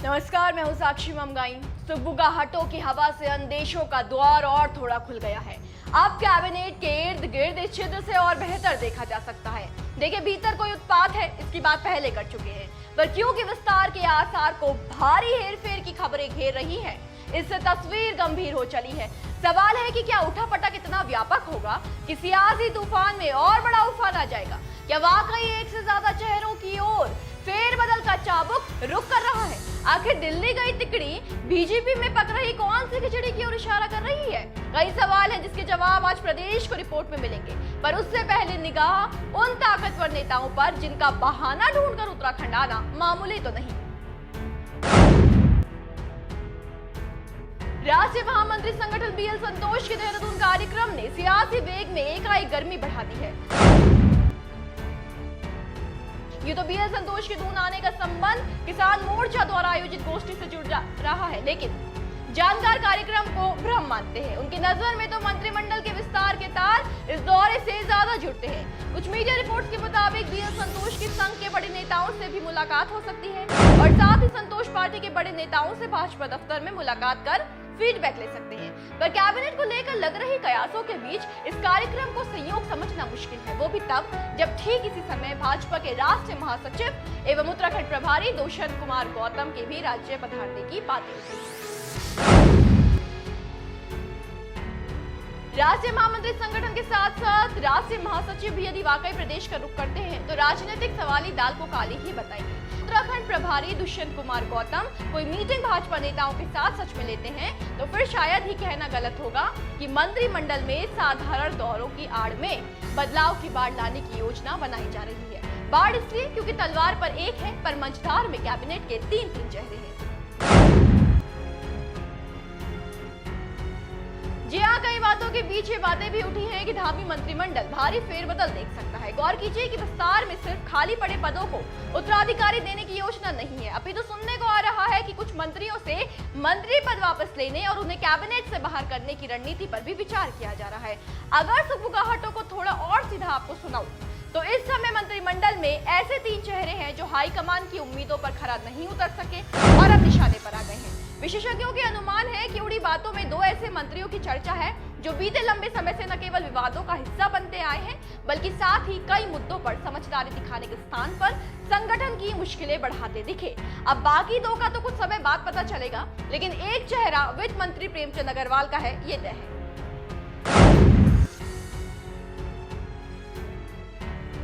नमस्कार, मैं हूं साक्षी ममगाई। सुगबुगाहटों की हवा से अंदेशों का द्वार और थोड़ा खुल गया है। अब कैबिनेट के इर्द गिर्द इस छिद्र से और बेहतर देखा जा सकता है। देखिए, भीतर कोई उत्पात है, इसकी बात पहले कर चुके हैं, पर क्योंकि विस्तार के आसार को भारी हेरफेर की खबरें घेर रही हैं, इससे तस्वीर गंभीर हो चली है। सवाल है कि क्या उठापटक इतना व्यापक होगा कि सियासी तूफान में और बड़ा उफान आ जाएगा? क्या वाकई एक से ज्यादा चेहरों की ओर फेरबदल का चाबुक रुक कर रहा है? आखिर दिल्ली गई तिकड़ी बीजेपी में पक रही कौन सी खिचड़ी की ओर इशारा कर रही है? कई सवाल हैं जिसके जवाब आज प्रदेश को रिपोर्ट में मिलेंगे, पर उससे पहले निगाह उन ताकतवर नेताओं पर जिनका बहाना ढूंढकर उत्तराखंड आना मामूली तो नहीं। राष्ट्रीय महामंत्री संगठन बीएल संतोष के देहरादून कार्यक्रम ने सियासी वेग में एकाएक गर्मी बढ़ा दी है। ये तो बीएल संतोष के दून आने का संबंध किसान मोर्चा द्वारा आयोजित गोष्ठी से जुड़ रहा है, लेकिन जानकार कार्यक्रम को भ्रम मानते हैं। उनकी नजर में तो मंत्रिमंडल के विस्तार के तार इस दौरे से ज्यादा जुड़ते हैं। कुछ मीडिया रिपोर्ट्स के मुताबिक बीएल संतोष की संघ के बड़े नेताओं से भी मुलाकात हो सकती है और साथ ही संतोष पार्टी के बड़े नेताओं से भाजपा दफ्तर में मुलाकात कर फीडबैक ले सकते हैं। पर कैबिनेट को लेकर लग रही कयासों के बीच इस कार्यक्रम को संयोग समझना मुश्किल है, वो भी तब जब ठीक इसी समय भाजपा के राष्ट्रीय महासचिव एवं उत्तराखंड प्रभारी दुष्यंत कुमार गौतम के भी राज्य पधारने की बातें उठी। राष्ट्रीय महामंत्री संगठन के साथ साथ राष्ट्रीय महासचिव भी यदि वाकई प्रदेश का रुख करते हैं तो राजनीतिक सवाली दाल को काली ही बताएंगे। उत्तराखंड प्रभारी दुष्यंत कुमार गौतम कोई मीटिंग भाजपा नेताओं के साथ सच में लेते हैं तो फिर शायद ही कहना गलत होगा कि मंत्रिमंडल में साधारण दौरों की आड़ में बदलाव की बाढ़ लाने की योजना बनाई जा रही है। बाढ़ इसलिए क्योंकि तलवार पर एक है, पर मंझधार में कैबिनेट के तीन चेहरे हैं। जी हाँ, कई बातों के बीच ये बातें भी उठी हैं कि धामी मंत्रिमंडल भारी फेरबदल देख सकता है। गौर कीजिए कि विस्तार में सिर्फ खाली पड़े पदों को उत्तराधिकारी देने की योजना नहीं है, अभी तो सुनने को आ रहा है कि कुछ मंत्रियों से मंत्री पद वापस लेने और उन्हें कैबिनेट से बाहर करने की रणनीति पर भी विचार किया जा रहा है। अगर सुगबुगाहटों को थोड़ा और सीधा आपको सुनाऊं तो इस समय मंत्रिमंडल में ऐसे तीन चेहरे हैं जो हाईकमान की उम्मीदों पर खरा नहीं उतर सके और अब निशाने पर आ गए हैं। विशेषज्ञों के अनुमान है कि उड़ी बातों में दो ऐसे मंत्रियों की चर्चा है जो बीते लंबे समय से न केवल विवादों का हिस्सा बनते आए हैं, बल्कि साथ ही कई मुद्दों पर समझदारी दिखाने के स्थान पर संगठन की मुश्किलें बढ़ाते दिखे। अब बाकी दो का तो कुछ समय बाद पता चलेगा, लेकिन एक चेहरा वित्त मंत्री प्रेमचंद अग्रवाल का है, ये तय है।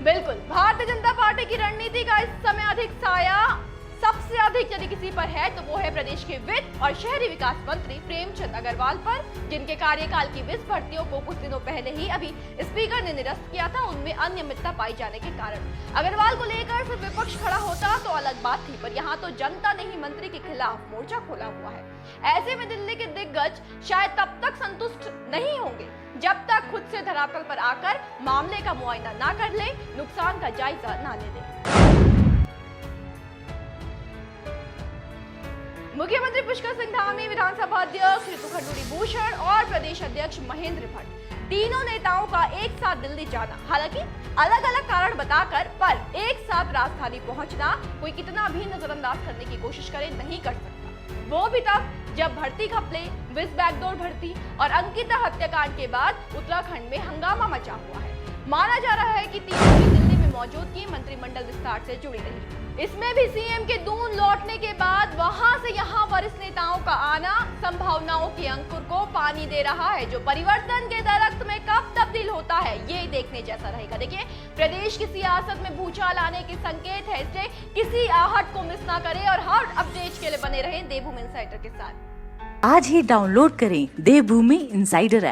बिल्कुल, भारतीय जनता पार्टी की रणनीति का इस समय अधिक साया सबसे अधिक यदि किसी पर है तो वो है प्रदेश के वित्त और शहरी विकास मंत्री प्रेमचंद अग्रवाल पर, जिनके कार्यकाल की 20 भर्तियों को कुछ दिनों पहले ही अभी स्पीकर ने निरस्त किया था, उनमें अनियमितता पाई जाने के कारण। अग्रवाल को लेकर सिर्फ विपक्ष खड़ा होता तो अलग बात थी, पर यहाँ तो जनता ने ही मंत्री के खिलाफ मोर्चा खोला हुआ है। ऐसे में दिल्ली के दिग्गज शायद तब तक संतुष्ट नहीं होंगे जब तक खुद से धरातल पर आकर मामले का मुआयना ना कर ले, नुकसान का जायजा ना ले ले। मुख्यमंत्री पुष्कर सिंह धामी, विधानसभा अध्यक्ष ऋतु खंडूरी भूषण और प्रदेश अध्यक्ष महेंद्र भट्ट, तीनों नेताओं का एक साथ दिल्ली जाना, हालांकि अलग अलग कारण बताकर, पर एक साथ राजधानी पहुंचना कोई कितना भी नजरअंदाज करने की कोशिश करे नहीं कर सकता। वो भी तब जब भर्ती घपले, विस बैकडोर भर्ती और अंकिता हत्याकांड के बाद उत्तराखंड में हंगामा मचा हुआ है। माना जा रहा है कि तीनों की दिल्ली में मौजूदगी मंत्रिमंडल विस्तार से जुड़ी रही। इसमें भी सीएम के दून लौटने के बाद वहां से यहां वरिष्ठ नेताओं का आना संभावनाओं के अंकुर को पानी दे रहा है, जो परिवर्तन के दरख्त में कब तब्दील होता है ये देखने जैसा रहेगा। देखिए, प्रदेश की सियासत में भूचाल आने के संकेत है, इसलिए किसी आहट को मिस ना करें और हर अपडेट के लिए बने रहें देवभूमि इनसाइडर के साथ। आज ही डाउनलोड करें देवभूमि इनसाइडर ऐप।